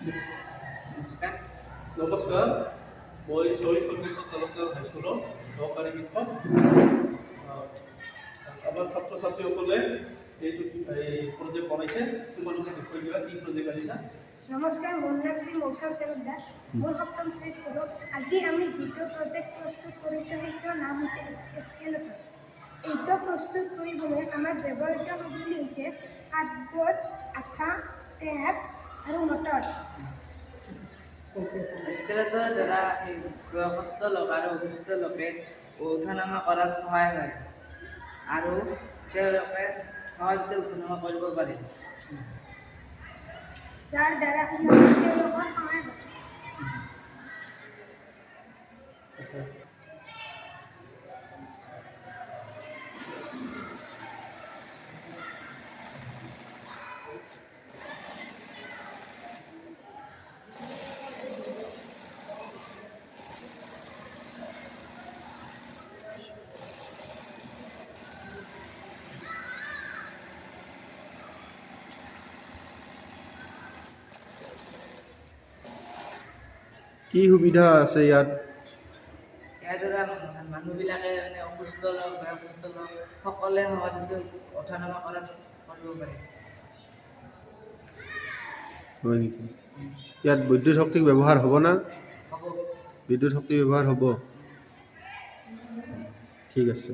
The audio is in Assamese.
নমস্কাৰ। নমস্কাৰ, মই শ্বহীদ কৰ্মেশ্বৰ তালুকদাৰ হাইস্কুলৰ সহকাৰী শিক্ষক। আমাৰ ছাত্ৰ ছাত্ৰীসকলে এইটো প্ৰজেক্ট বনাইছে, তোমালোকে দেখুৱাই দিবা কি প্ৰজেক্ট আনিছা। নমস্কাৰ, মোৰ নাম শ্ৰী মৌচম তালুকদাৰ। মই সপ্তম শ্ৰেণীত পঢ়োঁ। আজি আমি যিটো প্ৰজেক্ট প্ৰস্তুত কৰিছোঁ সেইটোৰ নাম হৈছে স্কেলটন। এইটো প্ৰস্তুত কৰিবলৈ আমাৰ ব্যৱহৃত সঁজুলি হৈছে কাৰ্ডবৰ্ড, আঠা, টেপ আৰু মটৰ। স্কেলেটৰ দ্বাৰা বয়সস্থ লোক আৰু অসুস্থ লোকে উঠা নমা কৰাত সহায় হয় আৰু তেওঁলোকে সহজতে উঠা নমা কৰিব পাৰে। যাৰ দ্বাৰা তেওঁলোকৰ সহায় হয়। কি সুবিধা আছে ইয়াত? ইয়াৰ দ্বাৰা মানুহবিলাকে অসুস্থ লোক বয়সস্থ লোক সকলোৱে সহজতে উঠা নমা কৰাত কৰিব পাৰে। হয় নেকি? ইয়াত বিদ্যুৎ শক্তি ব্যৱহাৰ হ'ব না? হ'ব। বিদ্যুৎ শক্তি ব্যৱহাৰ হ'ব। ঠিক আছে।